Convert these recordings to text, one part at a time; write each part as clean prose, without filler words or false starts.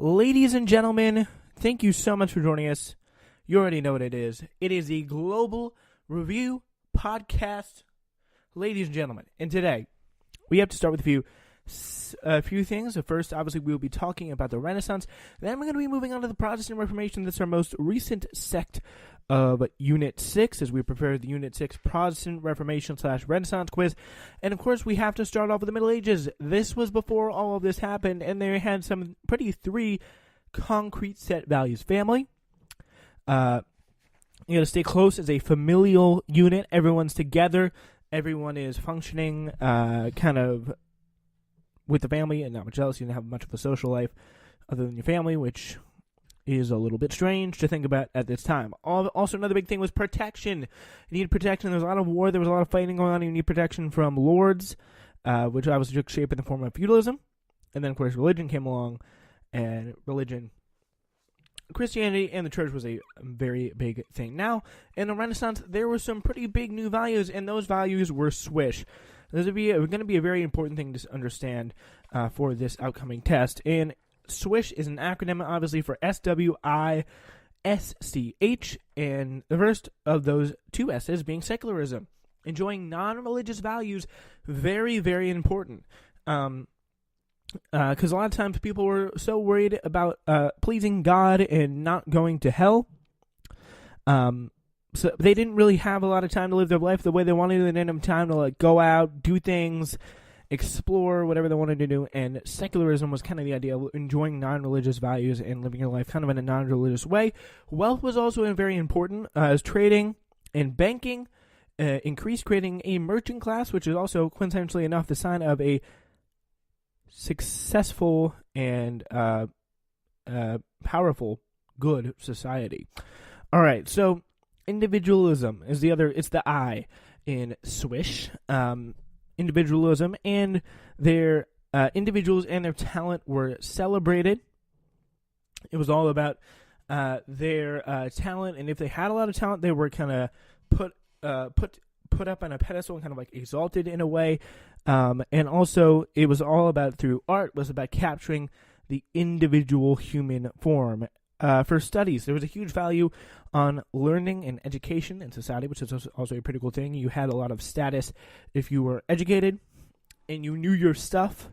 Ladies and gentlemen, thank you so much for joining us. You already know what it is. It is the Global Review Podcast, ladies and gentlemen. And today, we have to start with a few things. So first, obviously, we will be talking about the Renaissance. Then we're going to be moving on to the Protestant Reformation. That's our most recent sect of Unit 6, as we prepare the Unit 6 Protestant Reformation / Renaissance quiz. And, of course, we have to start off with the Middle Ages. This was before all of this happened, and they had some three concrete set values. Family. You got to stay close as a familial unit. Everyone's together. Everyone is functioning kind of with the family and not much else. You don't have much of a social life other than your family, which is a little bit strange to think about at this time. Also, another big thing was protection. You needed protection. There was a lot of war. There was a lot of fighting going on. You need protection from lords, which obviously took shape in the form of feudalism. And then, of course, religion came along, and Christianity and the church was a very big thing. Now, in the Renaissance, there were some pretty big new values, and those values were swish. This is going to be a very important thing to understand for this upcoming test. And SWISH is an acronym, obviously, for SWISCH, and the first of those two S's being secularism. Enjoying non-religious values, very, very important. Because a lot of times people were so worried about pleasing God and not going to hell. So they didn't really have a lot of time to live their life the way they wanted. They didn't have time to go out, do things, explore, whatever they wanted to do. And secularism was kind of the idea of enjoying non-religious values and living your life kind of in a non-religious way. Wealth was also very important, as trading and banking increased, creating a merchant class, which is also, coincidentally enough, the sign of a successful and powerful, good society. All right, so individualism is the other. It's the I in SWISH. Individualism and their individuals and their talent were celebrated. It was all about their talent, and if they had a lot of talent, they were kind of put up on a pedestal and kind of exalted in a way. And also, it was all about, through art, was about capturing the individual human form. For studies, there was a huge value on learning and education in society, which is also a pretty cool thing. You had a lot of status if you were educated and you knew your stuff.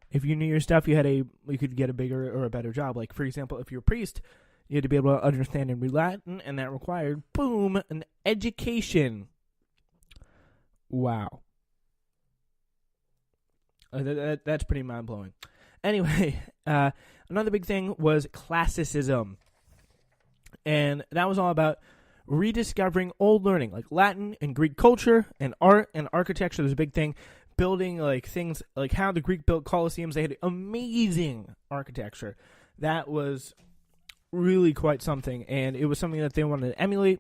If you knew your stuff, you could get a bigger or a better job. Like, for example, if you're a priest, you had to be able to understand and read Latin, and that required, boom, an education. Wow. That's pretty mind-blowing. Anyway, another big thing was classicism. And that was all about rediscovering old learning, like Latin and Greek culture and art and architecture was a big thing. Building things like how the Greek built Colosseums. They had amazing architecture. That was really quite something. And it was something that they wanted to emulate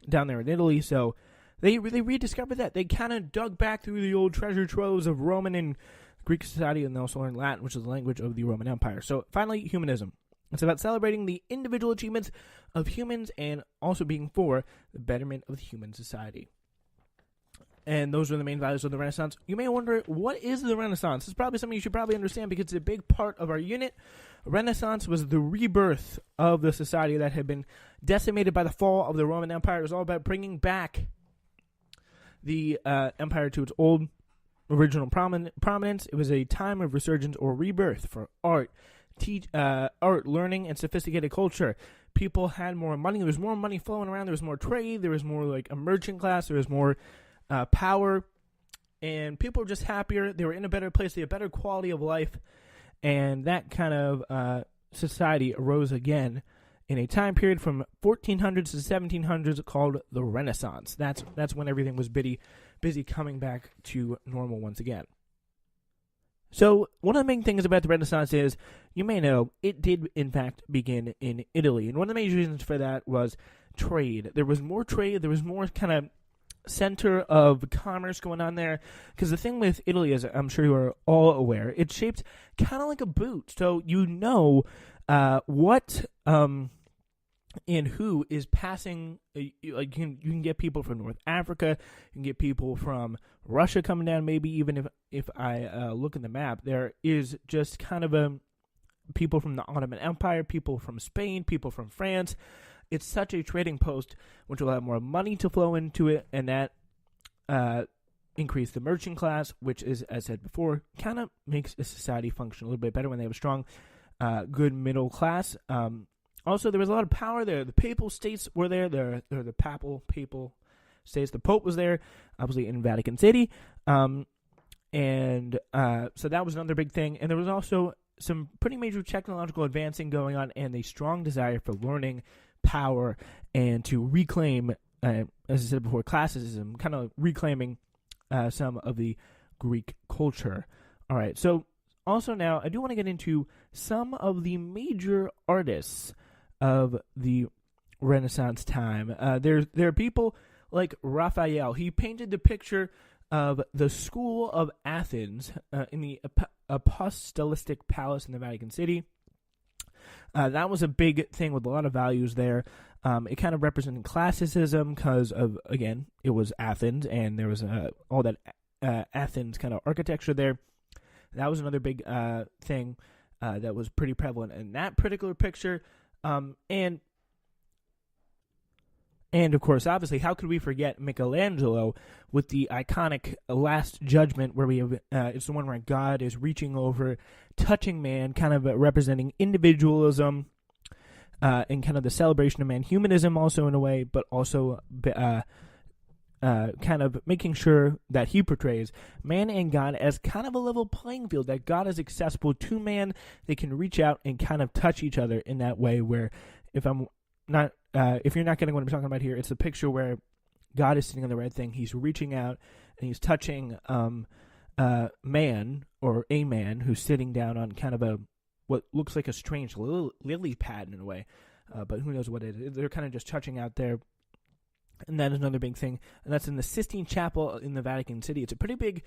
down there in Italy. So they rediscovered that. They kind of dug back through the old treasure troves of Roman and Greek society, and they also learned Latin, which is the language of the Roman Empire. So finally, humanism. It's about celebrating the individual achievements of humans and also being for the betterment of the human society. And those are the main values of the Renaissance. You may wonder, what is the Renaissance? It's probably something you should probably understand because it's a big part of our unit. Renaissance was the rebirth of the society that had been decimated by the fall of the Roman Empire. It was all about bringing back the empire to its old original prominence. It was a time of resurgence or rebirth for art, learning, and sophisticated culture. People had more money. There was more money flowing around. There was more trade. There was more a merchant class. There was more power, and people were just happier. They were in a better place. They had a better quality of life, and that kind of society arose again in a time period from 1400s to 1700s called the Renaissance. That's when everything was busy coming back to normal once again. So one of the main things about the Renaissance is, you may know, it did in fact begin in Italy. And one of the major reasons for that was trade. There was more trade. There was more kind of center of commerce going on there. Because the thing with Italy, as I'm sure you are all aware, it's shaped kind of like a boot. So you know what and who is passing. You can get people from North Africa, you can get people from Russia coming down. Maybe even if I look at the map, there is just kind of people from the Ottoman Empire, people from Spain, people from France. It's such a trading post, which will have more money to flow into it, and that increase the merchant class, which is, as I said before, kind of makes a society function a little bit better when they have a strong, good middle class. Also, there was a lot of power there. The papal states were there. The papal states. The Pope was there, obviously in Vatican City. So that was another big thing. And there was also some pretty major technological advancing going on and a strong desire for learning, power, and to reclaim, as I said before, classicism, kind of reclaiming some of the Greek culture. All right, so also now I do want to get into some of the major artists of the Renaissance time. There are people like Raphael. He painted the picture of the School of Athens in the Apostolic Palace in the Vatican City. That was a big thing with a lot of values there. It kind of represented classicism because of, again, it was Athens, and there was all that Athens kind of architecture there. That was another big thing that was pretty prevalent in that particular picture. And of course, obviously, how could we forget Michelangelo with the iconic Last Judgment, where we have it's the one where God is reaching over, touching man, kind of representing individualism, and kind of the celebration of man, humanism also in a way, but also kind of making sure that he portrays man and God as kind of a level playing field, that God is accessible to man. They can reach out and kind of touch each other in that way, where if you're not getting what I'm talking about here, it's a picture where God is sitting on the right thing. He's reaching out and he's touching man, or a man who's sitting down on kind of what looks like a strange lily pad in a way, but who knows what it is. They're kind of just touching out there. And that is another big thing, and that's in the Sistine Chapel in the Vatican City. It's a pretty big.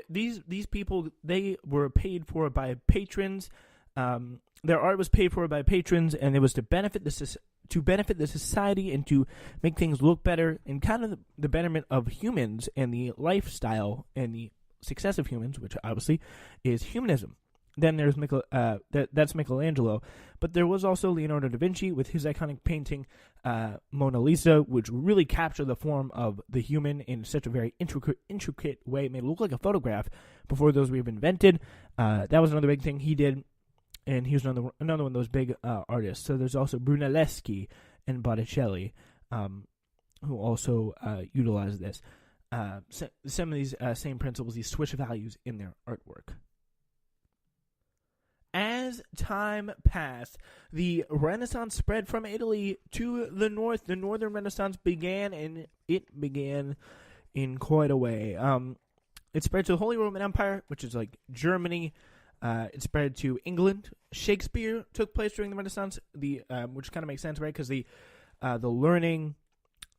These people, they were paid for by patrons. Their art was paid for by patrons, and it was to benefit the society and to make things look better, and kind of the betterment of humans and the lifestyle and the success of humans, which obviously is humanism. Then there's that's Michelangelo, but there was also Leonardo Da Vinci with his iconic painting Mona Lisa, which really captured the form of the human in such a very intricate way. It made it look like a photograph before those were invented. That was another big thing he did, and he was another one of those big artists. So there's also Brunelleschi and Botticelli, who also utilized this. Some of these same principles, these switch values in their artwork. As time passed, the Renaissance spread from Italy to the north. The Northern Renaissance began, and it began in quite a way. It spread to the Holy Roman Empire, which is like Germany. It spread to England. Shakespeare took place during the Renaissance, which kind of makes sense, right? Because the learning,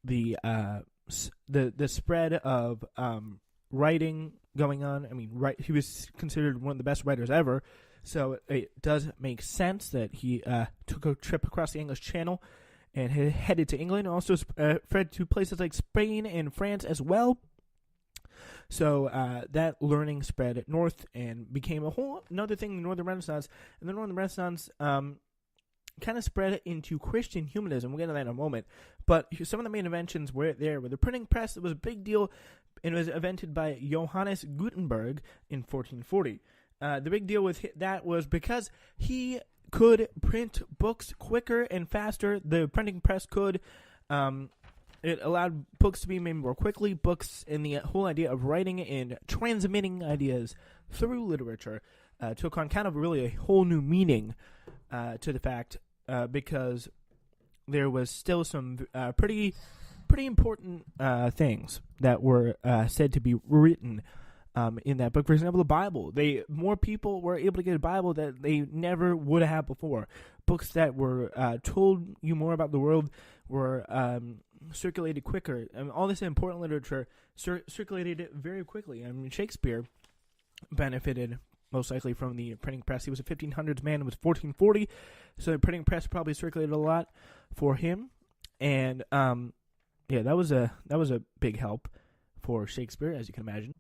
the spread of writing going on. I mean, he was considered one of the best writers ever. So it does make sense that he took a trip across the English Channel and headed to England. Also spread to places like Spain and France as well. So that learning spread north and became a whole another thing in the Northern Renaissance. And the Northern Renaissance kind of spread into Christian humanism. We'll get into that in a moment. But some of the main inventions were there. With the printing press, it was a big deal. It was invented by Johannes Gutenberg in 1440. The big deal with that was because he could print books quicker and faster. The printing press could. It allowed books to be made more quickly. Books and the whole idea of writing and transmitting ideas through literature took on kind of really a whole new meaning to the fact because there was still some pretty important things that were said to be written in that book. For example, the Bible. More people were able to get a Bible that they never would have before. Books that were told you more about the world were circulated quicker. All this important literature circulated very quickly. I mean, Shakespeare benefited most likely from the printing press. He was a 1500s man. It was 1440, so the printing press probably circulated a lot for him. And yeah, that was a big help for Shakespeare, as you can imagine.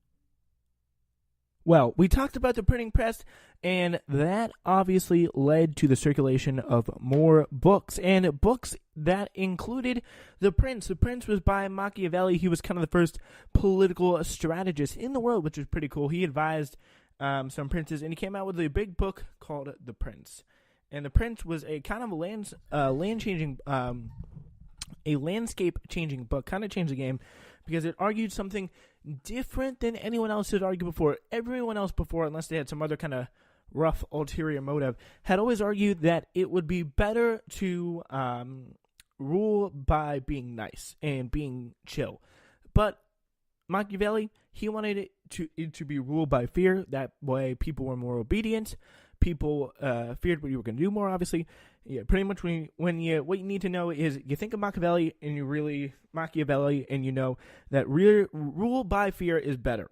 Well, we talked about the printing press, and that obviously led to the circulation of more books, and books that included The Prince. The Prince was by Machiavelli. He was kind of the first political strategist in the world, which was pretty cool. He advised some princes, and he came out with a big book called The Prince. And The Prince was a kind of a landscape-changing book, kind of changed the game, because it argued something different than anyone else had argued before. Everyone else before, unless they had some other kind of rough ulterior motive, had always argued that it would be better to rule by being nice and being chill. But Machiavelli, he wanted it to be ruled by fear. That way people were more obedient. People feared what you were going to do more, obviously. Yeah, pretty much what you need to know is you think of Machiavelli and you know that rule by fear is better.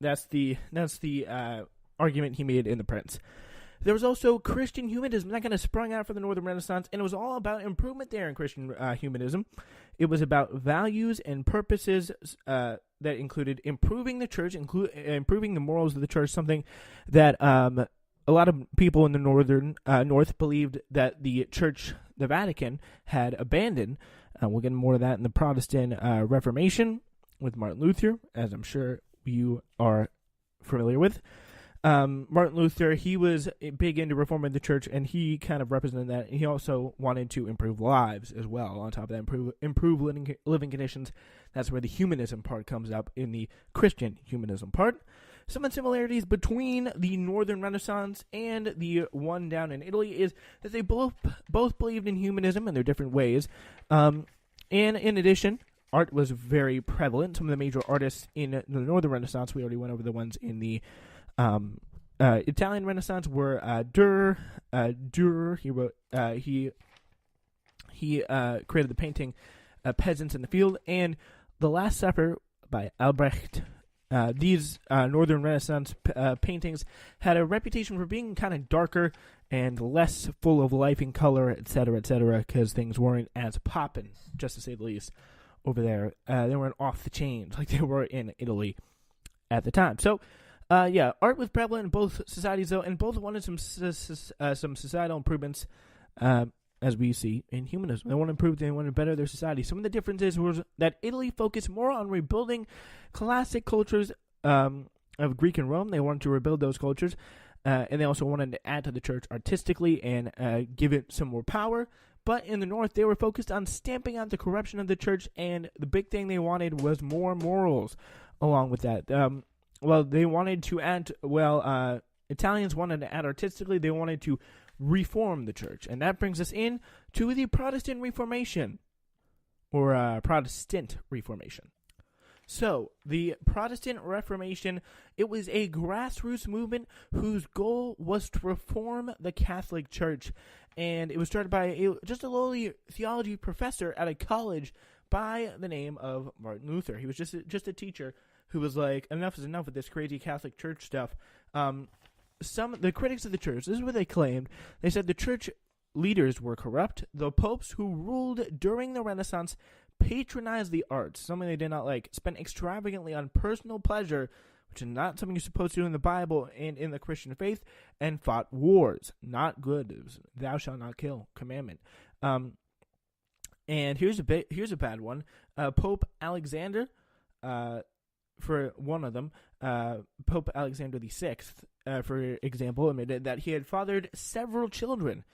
That's the argument he made in The Prince. There was also Christian humanism that kind of sprung out from the Northern Renaissance, and it was all about improvement there in Christian humanism. It was about values and purposes that included improving the church, improving the morals of the church, something that a lot of people in the North believed that the Church, the Vatican, had abandoned. We'll get more of that in the Protestant Reformation with Martin Luther, as I'm sure you are familiar with. Martin Luther, he was big into reforming the church, and he kind of represented that. He also wanted to improve lives as well. On top of that, improve living conditions. That's where the humanism part comes up in the Christian humanism part. Some of the similarities between the Northern Renaissance and the one down in Italy is that they both believed in humanism in their different ways. And in addition, art was very prevalent. Some of the major artists in the Northern Renaissance, we already went over the ones in the Italian Renaissance, were Dürer. He created the painting Peasants in the Field, and The Last Supper by Albrecht. These Northern Renaissance paintings had a reputation for being kind of darker and less full of life and color, etc., because things weren't as poppin', just to say the least, over there. They weren't off the chains like they were in Italy at the time. So, art was prevalent in both societies, though, and both wanted some societal improvements, as we see in humanism. They wanted to improve, they wanted to better their society. Some of the differences was that Italy focused more on rebuilding classic cultures of Greek and Rome. They wanted to rebuild those cultures, and they also wanted to add to the church artistically and give it some more power. But in the North, they were focused on stamping out the corruption of the church, and the big thing they wanted was more morals along with that. They wanted to add, Italians wanted to add artistically, they wanted to reform the church. And that brings us in to the Protestant Reformation, or Protestant Reformation. So, the Protestant Reformation, it was a grassroots movement whose goal was to reform the Catholic Church. And it was started by just a lowly theology professor at a college by the name of Martin Luther. He was just a teacher who was like, enough is enough with this crazy Catholic Church stuff. The critics of the church, this is what they claimed. They said the church leaders were corrupt. The popes who ruled during the Renaissance patronized the arts, something they did not like, spent extravagantly on personal pleasure, which is not something you're supposed to do in the Bible and in the Christian faith, and fought wars. Not good. It was thou shalt not kill commandment. And here's a bad one. Pope Alexander, for one of them, Pope Alexander VI, for example, admitted that he had fathered several children.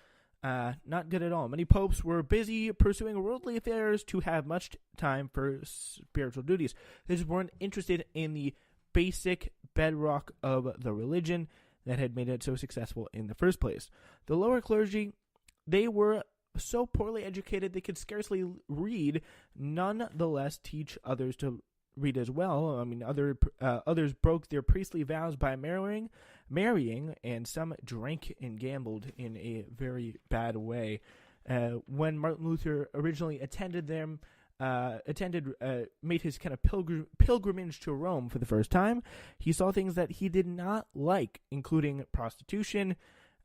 Not good at all. Many popes were busy pursuing worldly affairs to have much time for spiritual duties. They just weren't interested in the basic bedrock of the religion that had made it so successful in the first place. The lower clergy, they were so poorly educated they could scarcely read, nonetheless teach others to read as well. I mean, others broke their priestly vows by marrying, and some drank and gambled in a very bad way. When Martin Luther originally made his kind of pilgrimage to Rome for the first time, he saw things that he did not like, including prostitution,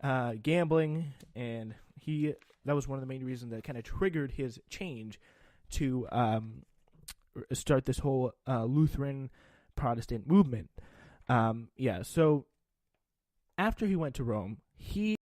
gambling, and that was one of the main reasons that kind of triggered his change to start this whole Lutheran Protestant movement. So after he went to Rome, he